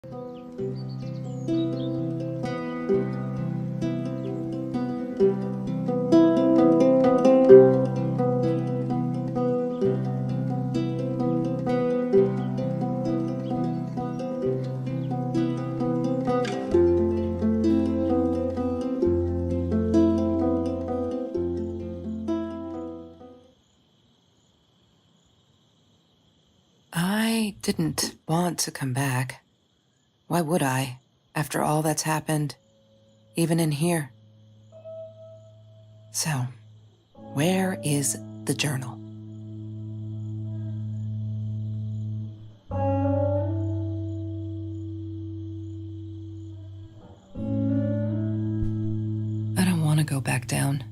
I didn't want to come back. Why would I, after all that's happened, even in here? So, where is the journal? I don't want to go back down.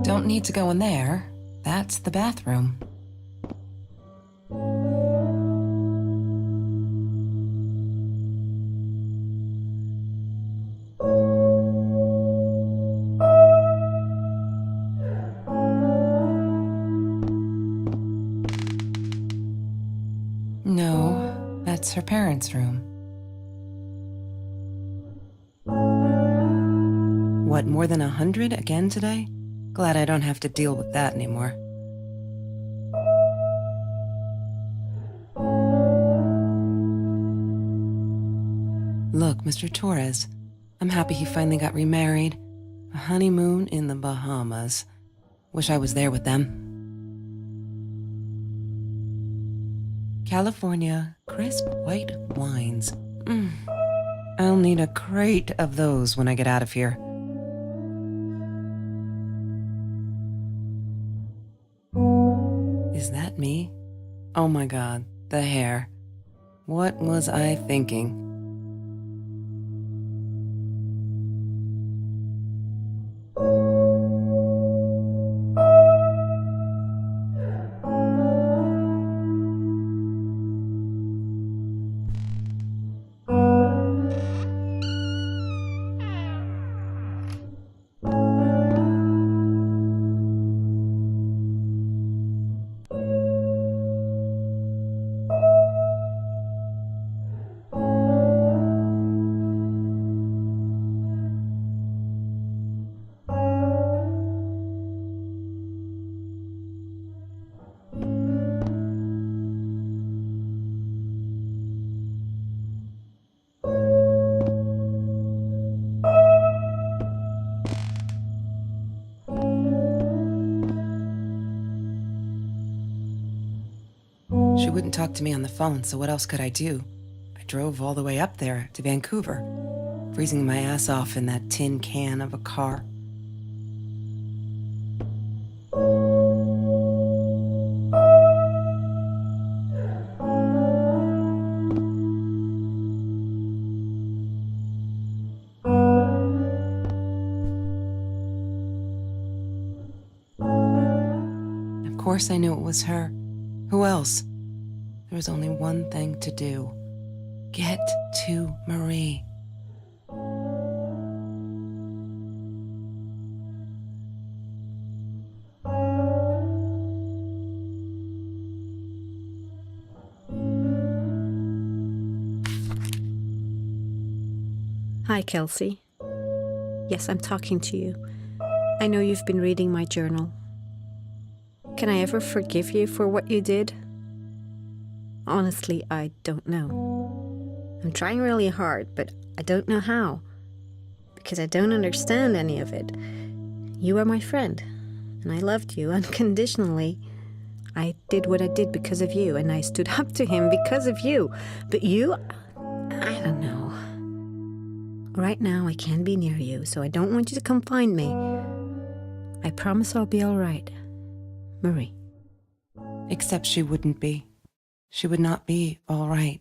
Don't need to go in there. That's the bathroom. No, that's her parents' room. What, more than 100 again today? Glad I don't have to deal with that anymore. Look, Mr. Torres, I'm happy he finally got remarried. A honeymoon in the Bahamas. Wish I was there with them. California crisp white wines. I'll need a crate of those when I get out of here. Is that me? Oh my God, the hair. What was I thinking? She wouldn't talk to me on the phone, so what else could I do? I drove all the way up there to Vancouver, freezing my ass off in that tin can of a car. Of course I knew it was her. Who else? There was only one thing to do. Get to Marie. Hi, Kelsey. Yes, I'm talking to you. I know you've been reading my journal. Can I ever forgive you for what you did? Honestly, I don't know. I'm trying really hard, but I don't know how. Because I don't understand any of it. You are my friend, and I loved you unconditionally. I did what I did because of you, and I stood up to him because of you. But you, I don't know. Right now, I can't be near you, so I don't want you to come find me. I promise I'll be all right. Marie. Except she wouldn't be. She would not be all right.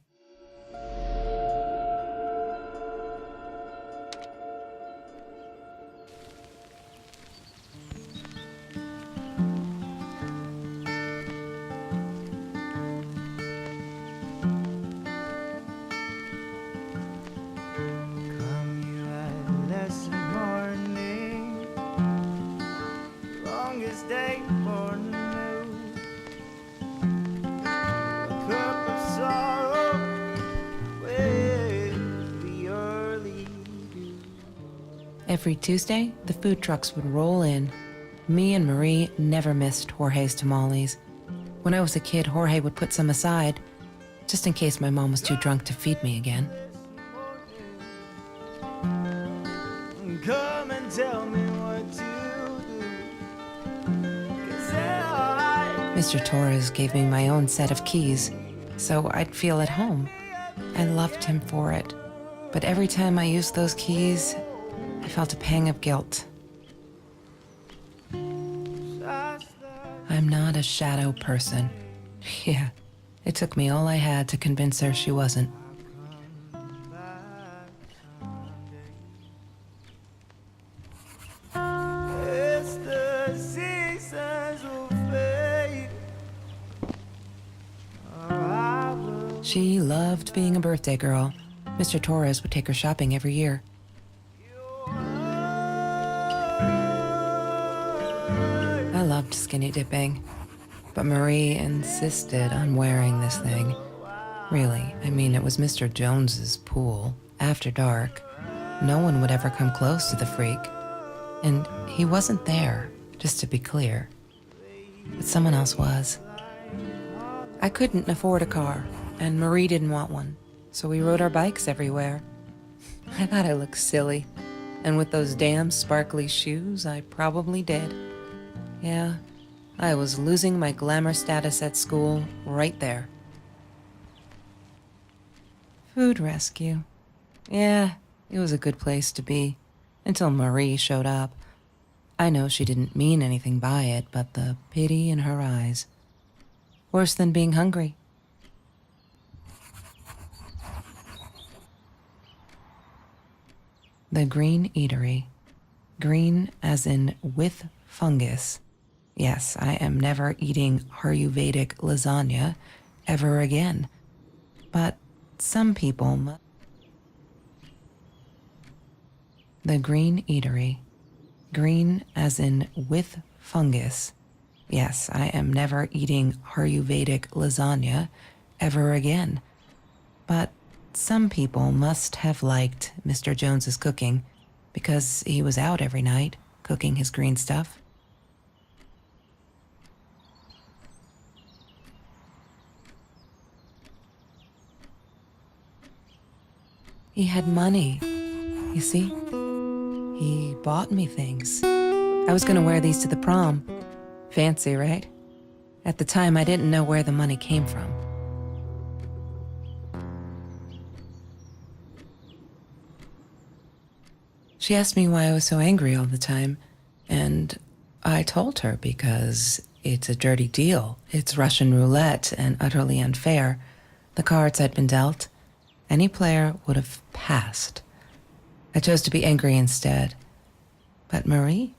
Come, you endless morning, longest day for new. A cup of sorrow with the early dew. Every Tuesday, the food trucks would roll in. Me and Marie never missed Jorge's tamales. When I was a kid, Jorge would put some aside, just in case my mom was too drunk to feed me again. Come and tell me what to do, 'cause Mr. Torres gave me my own set of keys, so I'd feel at home. I loved him for it, but every time I used those keys, I felt a pang of guilt. I'm not a shadow person. Yeah, it took me all I had to convince her she wasn't. it's the seasons will fade. I will. She loved being a birthday girl. Mr. Torres would take her shopping every year. I loved skinny dipping, but Marie insisted on wearing this thing. Really, I mean, it was Mr. Jones's pool, after dark. No one would ever come close to the freak. And he wasn't there, just to be clear. But someone else was. I couldn't afford a car, and Marie didn't want one, so we rode our bikes everywhere. I thought I looked silly, and with those damn sparkly shoes, I probably did. Yeah, I was losing my glamour status at school right there. Food rescue. Yeah, it was a good place to be, until Marie showed up. I know she didn't mean anything by it, but the pity in her eyes. Worse than being hungry. The Green Eatery. Green as in with fungus. Yes, I am never eating Ayurvedic lasagna ever again. But some people... The Green Eatery. Green as in with fungus. Yes, I am never eating Ayurvedic lasagna ever again. But some people must have liked Mr. Jones's cooking because he was out every night cooking his green stuff. He had money, you see? He bought me things. I was gonna wear these to the prom. Fancy, right? At the time, I didn't know where the money came from. She asked me why I was so angry all the time, and I told her because it's a dirty deal. It's Russian roulette and utterly unfair. The cards I'd been dealt, any player would have passed. I chose to be angry instead. But Marie,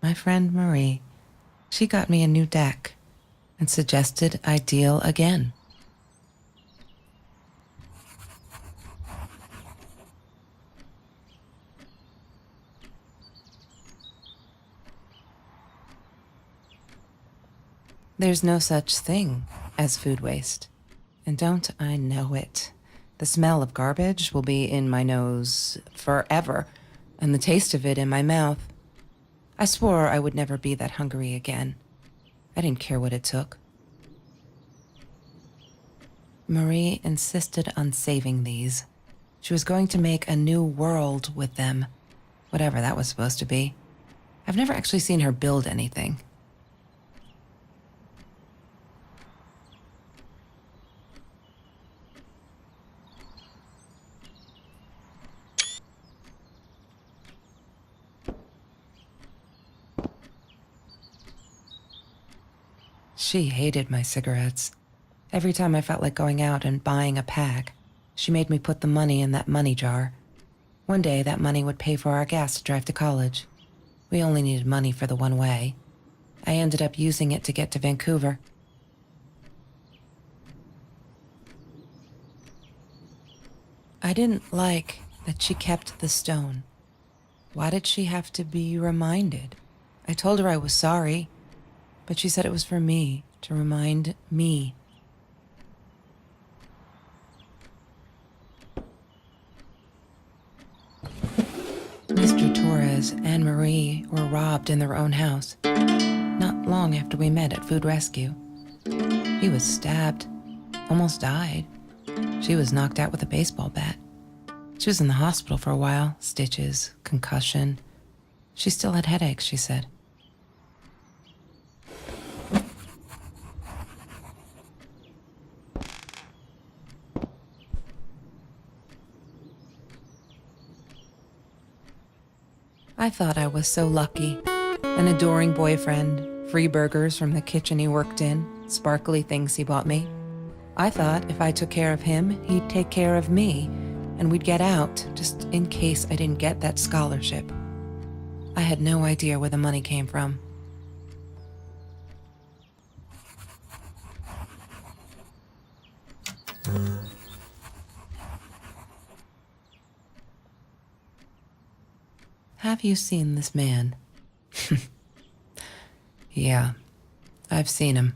my friend Marie, she got me a new deck and suggested I deal again. There's no such thing as food waste. And don't I know it? The smell of garbage will be in my nose forever, and the taste of it in my mouth. I swore I would never be that hungry again. I didn't care what it took. Marie insisted on saving these. She was going to make a new world with them, whatever that was supposed to be. I've never actually seen her build anything. She hated my cigarettes. Every time I felt like going out and buying a pack, she made me put the money in that money jar. One day, that money would pay for our gas to drive to college. We only needed money for the one way. I ended up using it to get to Vancouver. I didn't like that she kept the stone. Why did she have to be reminded? I told her I was sorry, but she said it was for me, to remind me. Mr. Torres and Marie were robbed in their own house, not long after we met at Food Rescue. He was stabbed, almost died. She was knocked out with a baseball bat. She was in the hospital for a while, stitches, concussion. She still had headaches, she said. I thought I was so lucky. An adoring boyfriend, free burgers from the kitchen he worked in, sparkly things he bought me. I thought if I took care of him, he'd take care of me, and we'd get out, just in case I didn't get that scholarship. I had no idea where the money came from. Have you seen this man? Yeah, I've seen him.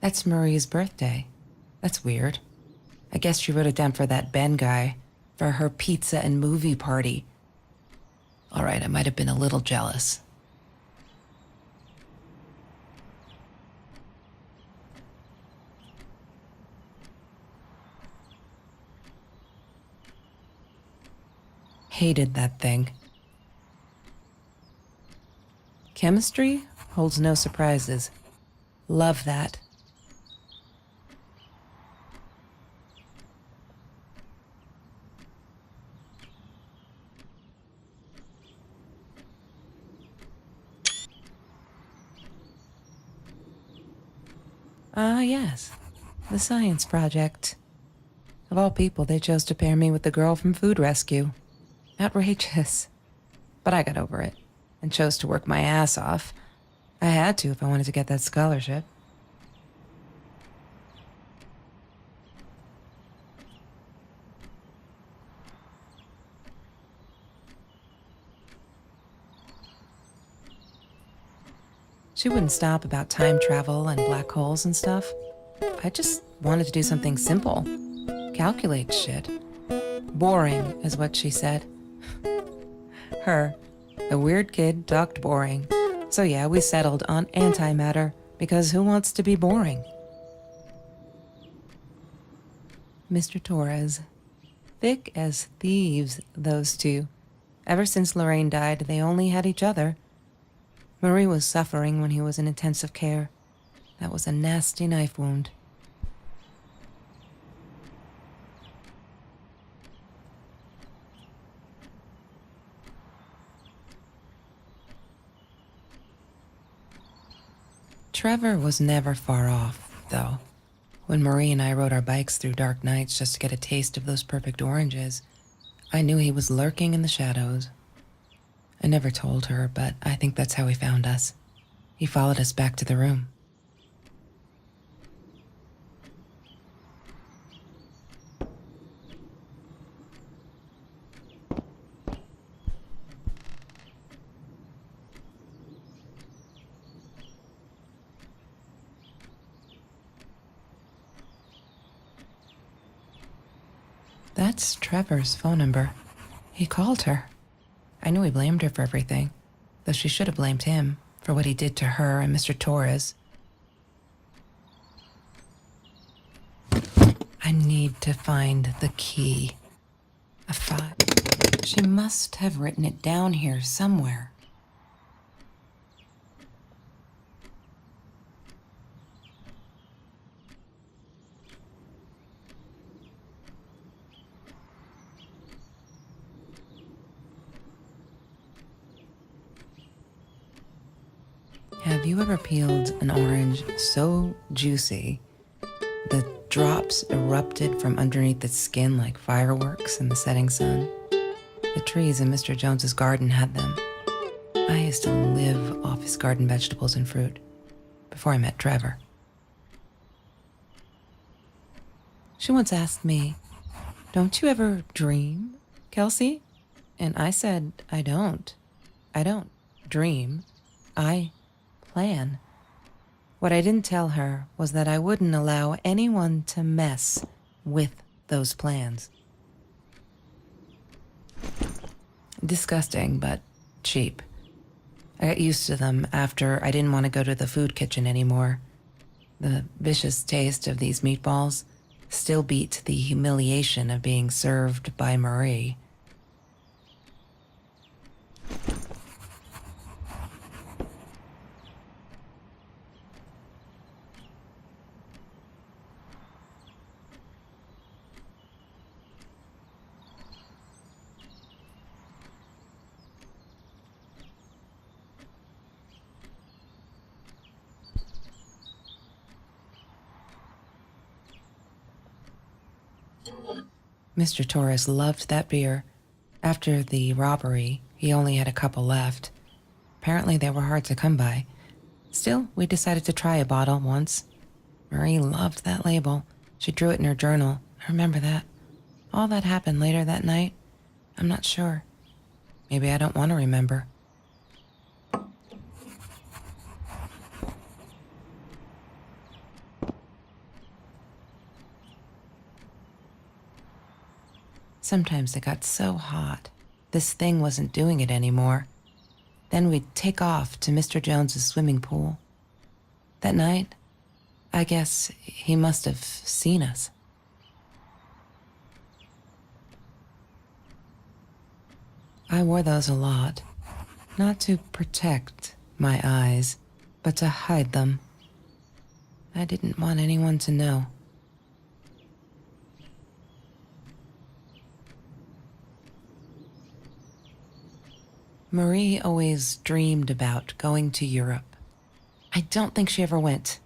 That's Marie's birthday. That's weird. I guess she wrote it down for that Ben guy, for her pizza and movie party. All right, I might have been a little jealous. Hated that thing. Chemistry holds no surprises. Love that. Ah, yes. The science project. Of all people, they chose to pair me with the girl from Food Rescue. Outrageous. But I got over it and chose to work my ass off. I had to if I wanted to get that scholarship. She wouldn't stop about time travel and black holes and stuff. I just wanted to do something simple. Calculate shit. Boring is what she said. Her, the weird kid, talked boring. So yeah, we settled on antimatter, because who wants to be boring? Mr. Torres. Thick as thieves, those two. Ever since Lorraine died, they only had each other. Marie was suffering when he was in intensive care. That was a nasty knife wound. Trevor was never far off, though. When Marie and I rode our bikes through dark nights just to get a taste of those perfect oranges, I knew he was lurking in the shadows. I never told her, but I think that's how he found us. He followed us back to the room. That's Trevor's phone number. He called her. I knew he blamed her for everything, though she should have blamed him for what he did to her and Mr. Torres. I need to find the key. A file. She must have written it down here somewhere. Have you ever peeled an orange so juicy the drops erupted from underneath its skin like fireworks in the setting sun? The trees in Mr. Jones's garden had them. I used to live off his garden vegetables and fruit before I met Trevor. She once asked me, "Don't you ever dream, Kelsey?" And I said, I don't. I don't dream. I plan. What I didn't tell her was that I wouldn't allow anyone to mess with those plans. Disgusting, but cheap. I got used to them after I didn't want to go to the food kitchen anymore. The vicious taste of these meatballs still beat the humiliation of being served by Marie. Mr. Torres loved that beer. After the robbery, he only had a couple left. Apparently, they were hard to come by. Still, we decided to try a bottle once. Marie loved that label. She drew it in her journal. I remember that. All that happened later that night, I'm not sure. Maybe I don't want to remember. Sometimes it got so hot, this thing wasn't doing it anymore. Then we'd take off to Mr. Jones's swimming pool. That night, I guess he must have seen us. I wore those a lot, not to protect my eyes, but to hide them. I didn't want anyone to know. Marie always dreamed about going to Europe. I don't think she ever went.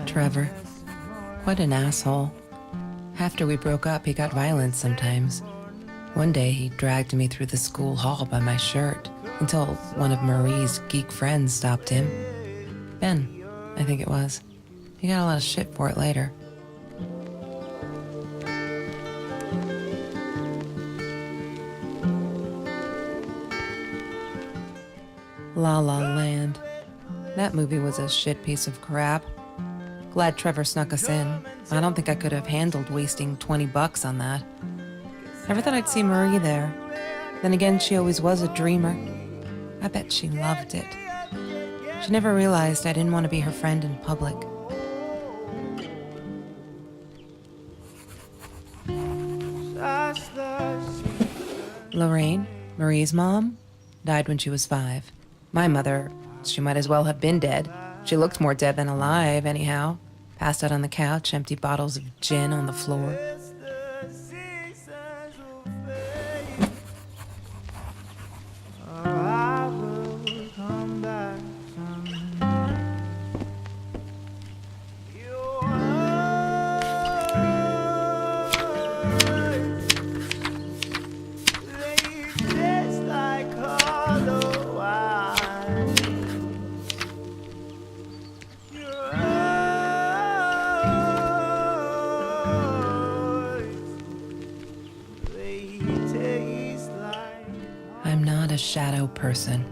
Trevor, what an asshole. After we broke up, he got violent sometimes. One day, he dragged me through the school hall by my shirt until one of Marie's geek friends stopped him. Ben, I think it was. He got a lot of shit for it later. La La Land. That movie was a shit piece of crap. Glad Trevor snuck us in. I don't think I could have handled wasting $20 on that. Never thought I'd see Marie there. Then again, she always was a dreamer. I bet she loved it. She never realized I didn't want to be her friend in public. Lorraine, Marie's mom, died when she was 5. My mother, she might as well have been dead. She looked more dead than alive, anyhow. Passed out on the couch, empty bottles of gin on the floor. I'm not a shadow person.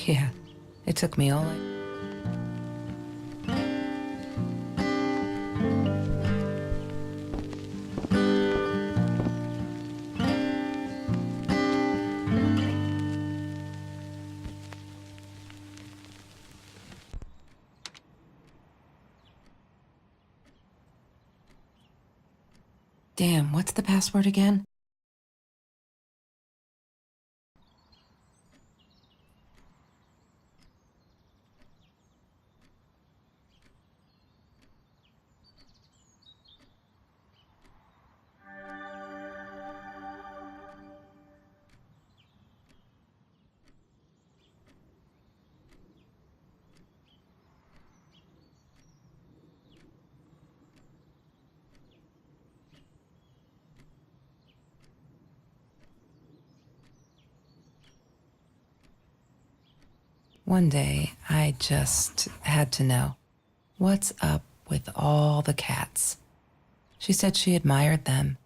Yeah, it took me all Damn, what's the password again? One day, I just had to know what's up with all the cats. She said she admired them,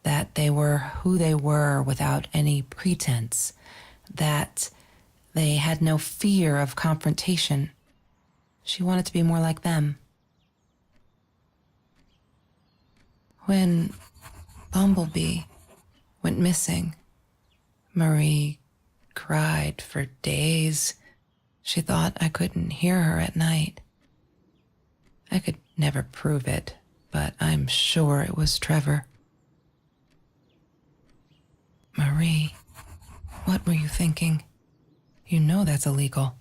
that they were who they were without any pretense, that they had no fear of confrontation. She wanted to be more like them. When Bumblebee went missing, Marie cried for days. She thought I couldn't hear her at night. I could never prove it, but I'm sure it was Trevor. Marie, what were you thinking? You know that's illegal.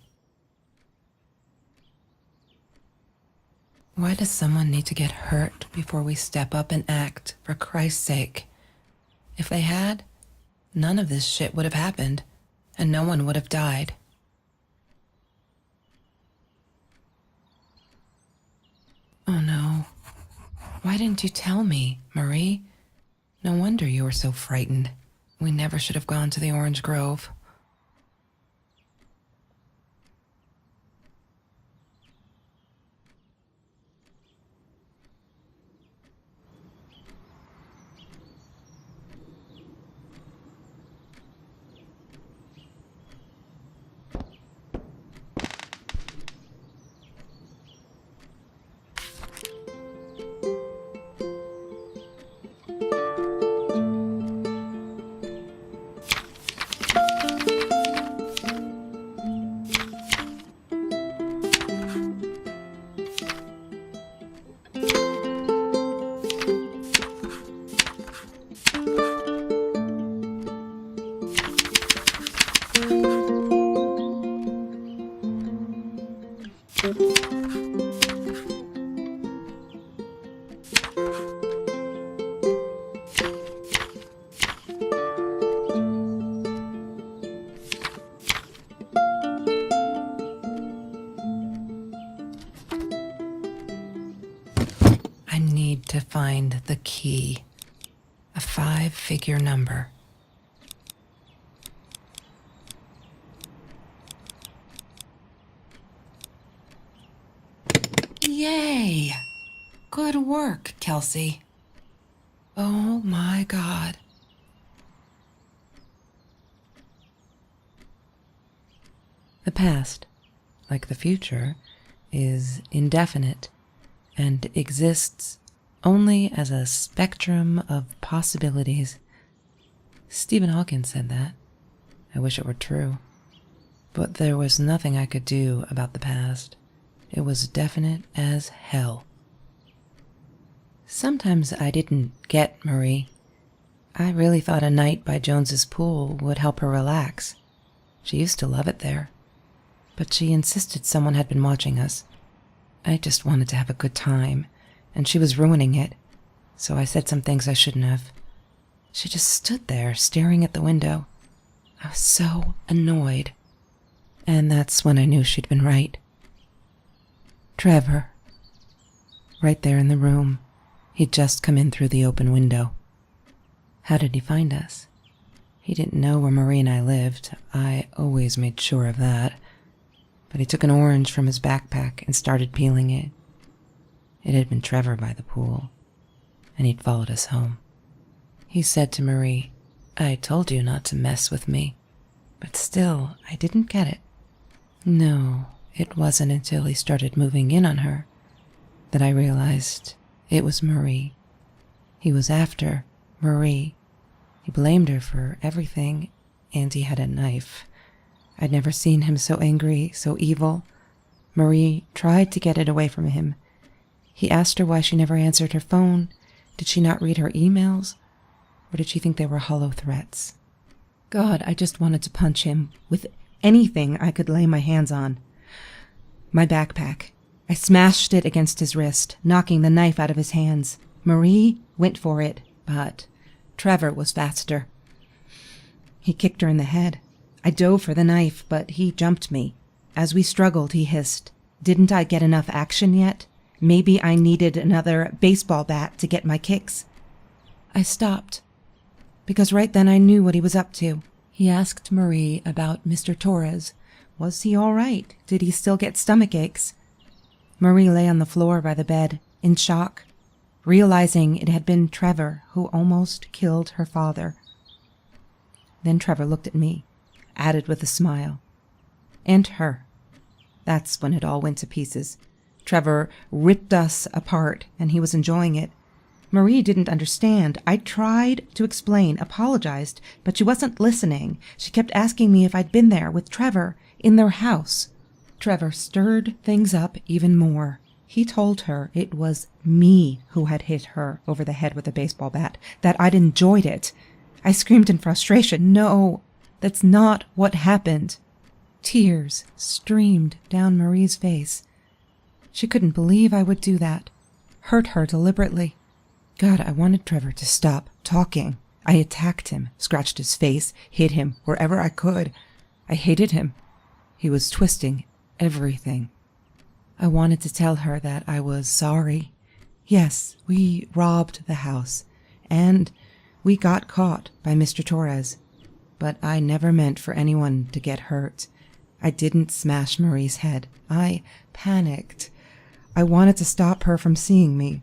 Why does someone need to get hurt before we step up and act, for Christ's sake? If they had, none of this shit would have happened, and no one would have died. Oh no. Why didn't you tell me, Marie? No wonder you were so frightened. We never should have gone to the orange grove. I need to find the key. A 5-figure number. Yay! Good work, Kelsey. Oh my God. The past, like the future, is indefinite and exists only as a spectrum of possibilities. Stephen Hawking said that. I wish it were true. But there was nothing I could do about the past. It was definite as hell. Sometimes I didn't get Marie. I really thought a night by Jones's pool would help her relax. She used to love it there. But she insisted someone had been watching us. I just wanted to have a good time, and she was ruining it, so I said some things I shouldn't have. She just stood there, staring at the window. I was so annoyed. And that's when I knew she'd been right. Trevor. Right there in the room. He'd just come in through the open window. How did he find us? He didn't know where Marie and I lived. I always made sure of that. But he took an orange from his backpack and started peeling it. It had been Trevor by the pool, and he'd followed us home. He said to Marie, "I told you not to mess with me." But still, I didn't get it. No, it wasn't until he started moving in on her that I realized it was Marie. He was after Marie. He blamed her for everything, and he had a knife. I'd never seen him so angry, so evil. Marie tried to get it away from him. He asked her why she never answered her phone. Did she not read her emails? Or did she think they were hollow threats? God, I just wanted to punch him with anything I could lay my hands on. My backpack. I smashed it against his wrist, knocking the knife out of his hands. Marie went for it, but Trevor was faster. He kicked her in the head. I dove for the knife, but he jumped me. As we struggled, he hissed, "Didn't I get enough action yet? Maybe I needed another baseball bat to get my kicks." I stopped, because right then I knew what he was up to. He asked Marie about Mr. Torres, Was he all right? Did he still get stomach aches? Marie lay on the floor by the bed, in shock, realizing it had been Trevor who almost killed her father. Then Trevor looked at me, added with a smile. And her. That's when it all went to pieces. Trevor ripped us apart, and he was enjoying it. Marie didn't understand. I tried to explain, apologized, but she wasn't listening. She kept asking me if I'd been there with Trevor in their house. Trevor stirred things up even more. He told her it was me who had hit her over the head with a baseball bat, that I'd enjoyed it. I screamed in frustration. No, that's not what happened. Tears streamed down Marie's face. She couldn't believe I would do that. Hurt her deliberately. God, I wanted Trevor to stop talking. I attacked him, scratched his face, hit him wherever I could. I hated him. He was twisting everything. I wanted to tell her that I was sorry. Yes, we robbed the house, and we got caught by Mr. Torres. But I never meant for anyone to get hurt. I didn't smash Marie's head. I panicked. I wanted to stop her from seeing me.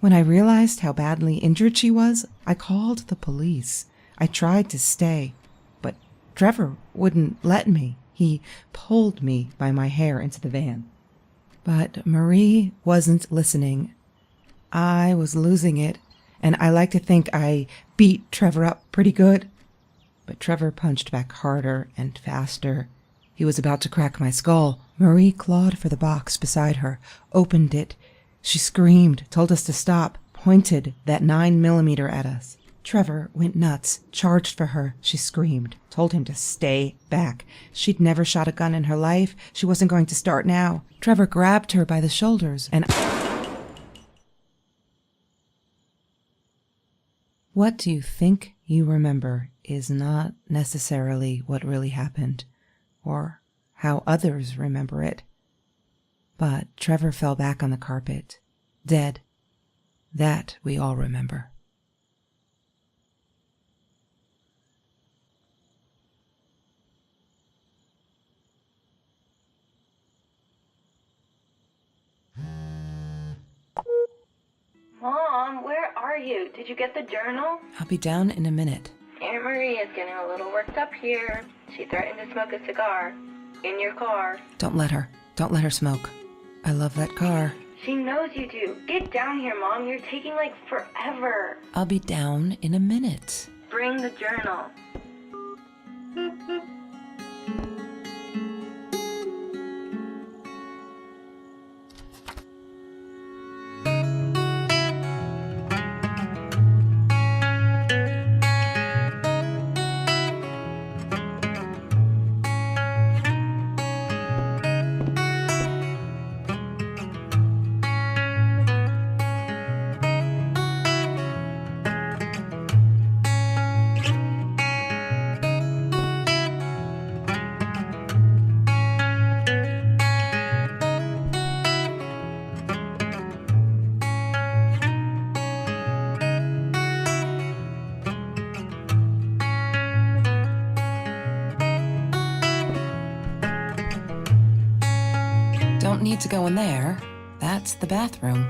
When I realized how badly injured she was, I called the police. I tried to stay, but Trevor wouldn't let me. He pulled me by my hair into the van. But Marie wasn't listening. I was losing it, and I like to think I beat Trevor up pretty good. But Trevor punched back harder and faster. He was about to crack my skull. Marie clawed for the box beside her, opened it. She screamed, told us to stop, pointed that 9mm at us. Trevor went nuts, charged for her. She screamed, told him to stay back. She'd never shot a gun in her life. She wasn't going to start now. Trevor grabbed her by the shoulders and... What do you think you remember is not necessarily what really happened, or how others remember it. But Trevor fell back on the carpet, dead. That we all remember. Mom, where are you? Did you get the journal? I'll be down in a minute. Aunt Marie is getting a little worked up here. She threatened to smoke a cigar. In your car. Don't let her. Don't let her smoke. I love that car. She knows you do. Get down here, Mom. You're taking like forever. I'll be down in a minute. Bring the journal. Don't need to go in there. That's the bathroom.